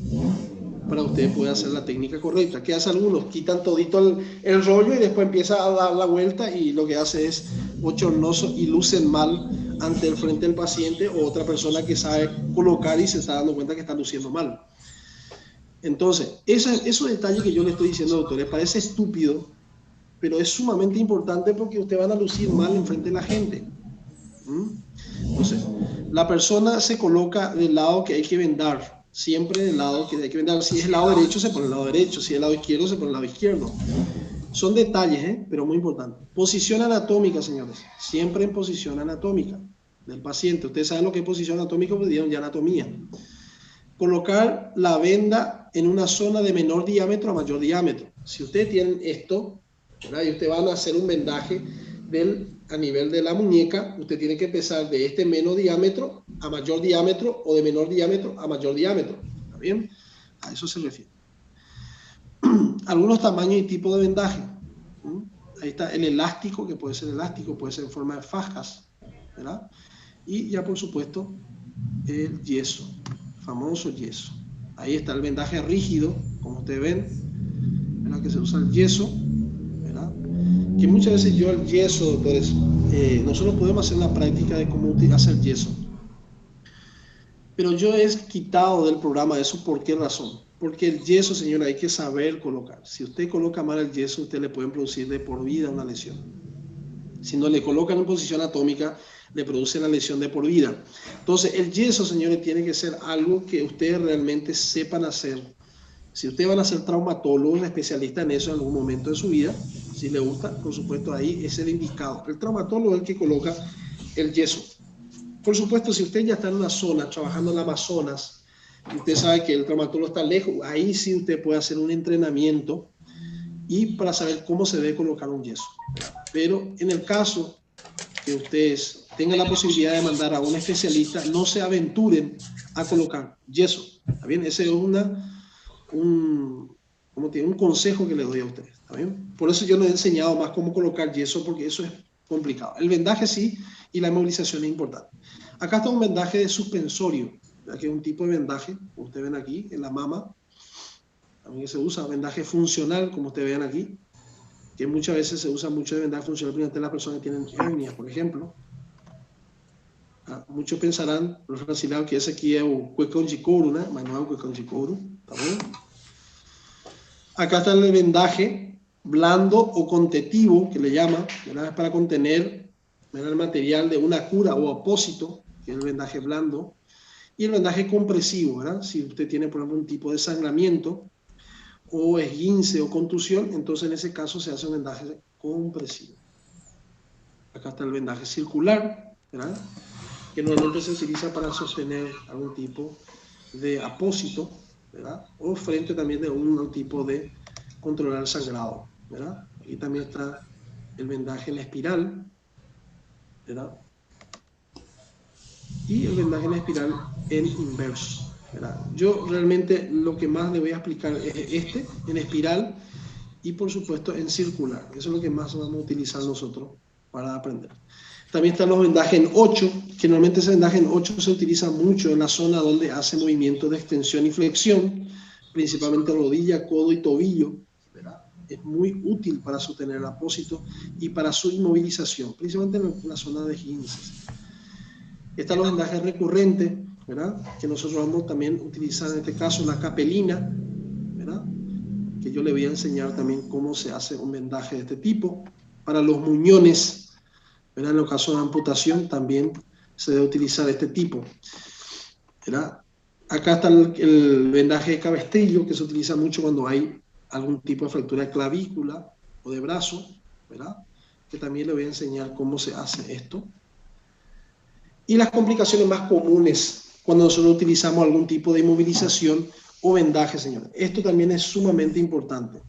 para usted pueda hacer la técnica correcta. ¿Qué hacen algunos? Quitan todito el rollo y después empieza a dar la vuelta y lo que hace es bochornoso y lucen mal ante el frente del paciente o otra persona que sabe colocar y se está dando cuenta que está luciendo mal. Entonces, esos detalles que yo le estoy diciendo, doctores, parece estúpido, pero es sumamente importante porque ustedes van a lucir mal en frente de la gente. Entonces, la persona se coloca del lado que hay que vendar, siempre del lado que hay que vendar. Si es el lado derecho, se pone el lado derecho, si es el lado izquierdo, se pone el lado izquierdo. Son detalles, pero muy importantes. Posición anatómica, señores, siempre en posición anatómica del paciente. Ustedes saben lo que es posición anatómica, pues dieron ya anatomía. Colocar la venda en una zona de menor diámetro a mayor diámetro. Si ustedes tienen esto, ¿verdad? Y ustedes van a hacer un vendaje a nivel de la muñeca, usted tiene que empezar de este menor diámetro a mayor diámetro o de menor diámetro a mayor diámetro. ¿Está bien? A eso se refiere. Algunos tamaños y tipos de vendaje. Ahí está el elástico, que puede ser elástico, puede ser en forma de fajas, ¿verdad? Y ya por supuesto el yeso, el famoso yeso. Ahí está el vendaje rígido, como ustedes ven, ¿verdad? Que se usa el yeso, ¿verdad? Que muchas veces yo el yeso, doctores, nosotros podemos hacer una práctica de cómo hacer yeso. Pero yo he quitado del programa eso, ¿por qué razón? Porque el yeso, señora, hay que saber colocar. Si usted coloca mal el yeso, usted le pueden producir de por vida una lesión. Si no le colocan en posición anatómica, le produce una lesión de por vida. Entonces, el yeso, señores, tiene que ser algo que ustedes realmente sepan hacer. Si ustedes van a ser traumatólogos, especialistas en eso en algún momento de su vida, si le gusta, por supuesto, ahí es el indicado. El traumatólogo es el que coloca el yeso. Por supuesto, si usted ya está en una zona, trabajando en Amazonas, y usted sabe que el traumatólogo está lejos, ahí sí usted puede hacer un entrenamiento y para saber cómo se debe colocar un yeso. Pero en el caso que ustedes tengan la posibilidad de mandar a un especialista, no se aventuren a colocar yeso. ¿Está bien? Ese es un consejo que les doy a ustedes. ¿Está bien? Por eso yo les he enseñado más cómo colocar yeso, porque eso es complicado. El vendaje sí, y la inmovilización es importante. Acá está un vendaje de suspensorio, que es un tipo de vendaje, como ustedes ven aquí, en la mama. También se usa vendaje funcional, como ustedes ven aquí, que muchas veces se usa mucho de vendaje funcional para las personas que tienen hernias, por ejemplo. Muchos pensarán, los brasileños, que ese aquí es un cuecão de couro, ¿no? Pero no es un cuecão de couro, ¿está bien? Acá está el vendaje blando o contetivo, que le llama, ¿verdad? Es para contener, ¿verdad?, el material de una cura o apósito, que es el vendaje blando, y el vendaje compresivo, ¿verdad? Si usted tiene, por ejemplo, un tipo de sangramiento o esguince o contusión, entonces en ese caso se hace un vendaje compresivo. Acá está el vendaje circular, ¿verdad?, que normalmente se utiliza para sostener algún tipo de apósito, ¿verdad?, o frente también de un tipo de controlar el sangrado, ¿verdad? Aquí también está el vendaje en espiral, ¿verdad?, y el vendaje en espiral en inverso, ¿verdad? Yo realmente lo que más le voy a explicar es este, en espiral, y por supuesto en circular. Eso es lo que más vamos a utilizar nosotros para aprender. También están los vendajes en 8, que normalmente ese vendaje en 8 se utiliza mucho en la zona donde hace movimientos de extensión y flexión, principalmente rodilla, codo y tobillo, ¿verdad? Es muy útil para sostener el apósito y para su inmovilización, principalmente en la zona de esguinces. Están los vendajes recurrentes, ¿verdad?, que nosotros vamos también a utilizar en este caso la capelina, ¿verdad?, que yo le voy a enseñar también cómo se hace un vendaje de este tipo. Para los muñones, ¿verdad?, en el caso de amputación también se debe utilizar este tipo, ¿verdad? Acá está el vendaje de cabestrillo, que se utiliza mucho cuando hay algún tipo de fractura de clavícula o de brazo, ¿verdad?, que también le voy a enseñar cómo se hace esto. Y las complicaciones más comunes cuando nosotros utilizamos algún tipo de inmovilización o vendaje, señores. Esto también es sumamente importante.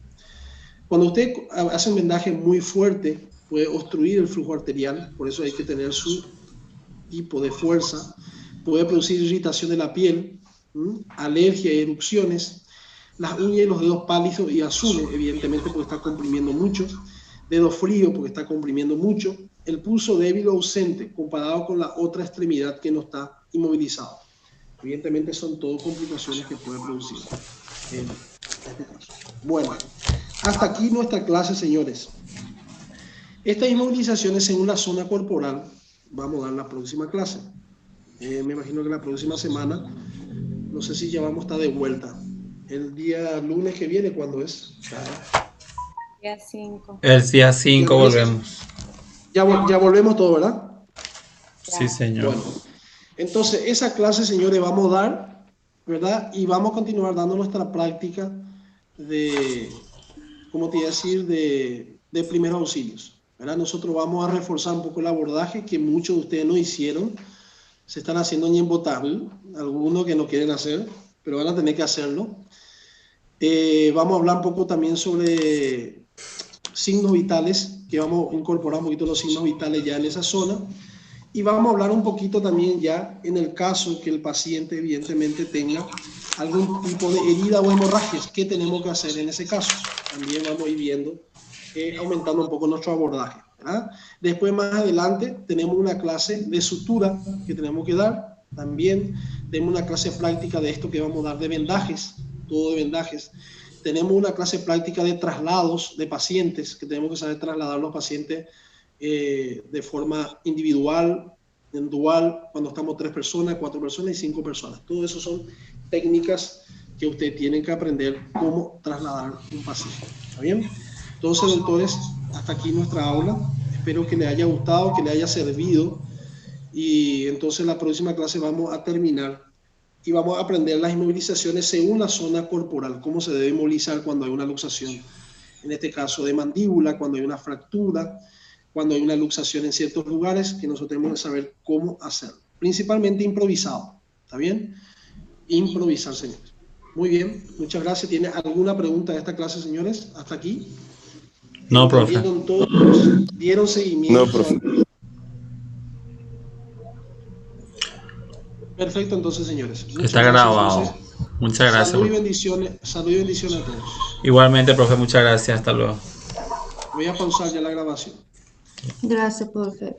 Cuando usted hace un vendaje muy fuerte, puede obstruir el flujo arterial, por eso hay que tener su tipo de fuerza. puede producir irritación de la piel, alergia y erupciones, las uñas y los dedos pálidos y azules, evidentemente porque está comprimiendo mucho, dedos fríos porque está comprimiendo mucho, el pulso débil o ausente comparado con la otra extremidad que no está inmovilizado. Evidentemente son todas complicaciones que puede producir en este caso. Bueno, hasta aquí nuestra clase, señores. Estas inmovilizaciones en una zona corporal vamos a dar la próxima clase. Me imagino que la próxima semana, no sé si ya vamos a estar de vuelta. El día lunes que viene, ¿cuándo es? Día 5. El día 5 volvemos. Ya volvemos todo, ¿verdad? Sí, señor. Bueno, entonces esa clase, señores, vamos a dar, ¿verdad? Y vamos a continuar dando nuestra práctica de, ¿cómo te iba a decir? De primeros auxilios, ¿verdad? Nosotros vamos a reforzar un poco el abordaje que muchos de ustedes no hicieron. Se están haciendo en Embotable, algunos que no quieren hacer, pero van a tener que hacerlo. Vamos a hablar un poco también sobre signos vitales, que vamos a incorporar un poquito los signos vitales ya en esa zona. Y vamos a hablar un poquito también ya en el caso que el paciente evidentemente tenga algún tipo de herida o hemorragias, ¿qué tenemos que hacer en ese caso? También vamos a ir viendo, aumentando un poco nuestro abordaje, ¿verdad? Después, más adelante, tenemos una clase de sutura que tenemos que dar. También tenemos una clase práctica de esto que vamos a dar de vendajes, todo de vendajes. Tenemos una clase práctica de traslados de pacientes, que tenemos que saber trasladar a los pacientes de forma individual, en dual, cuando estamos 3 personas, 4 personas y 5 personas. Todo eso son técnicas que ustedes tienen que aprender cómo trasladar un paciente. ¿Está bien? Entonces, doctores, hasta aquí nuestra aula. Espero que les haya gustado, que les haya servido. Y entonces la próxima clase vamos a terminar y vamos a aprender las inmovilizaciones según la zona corporal, cómo se debe inmovilizar cuando hay una luxación, en este caso de mandíbula, cuando hay una fractura, cuando hay una luxación en ciertos lugares, que nosotros tenemos que saber cómo hacerlo. Principalmente improvisado, ¿está bien? Improvisar, señores. Muy bien, muchas gracias. ¿Tiene alguna pregunta de esta clase, señores? ¿Hasta aquí? No, profe. ¿Dieron seguimiento? No, profe. Perfecto, entonces, señores. Está grabado. Muchas gracias. Salud y bendiciones a todos. Igualmente, profe, muchas gracias. Hasta luego. Voy a pausar ya la grabación. Gracias, profe.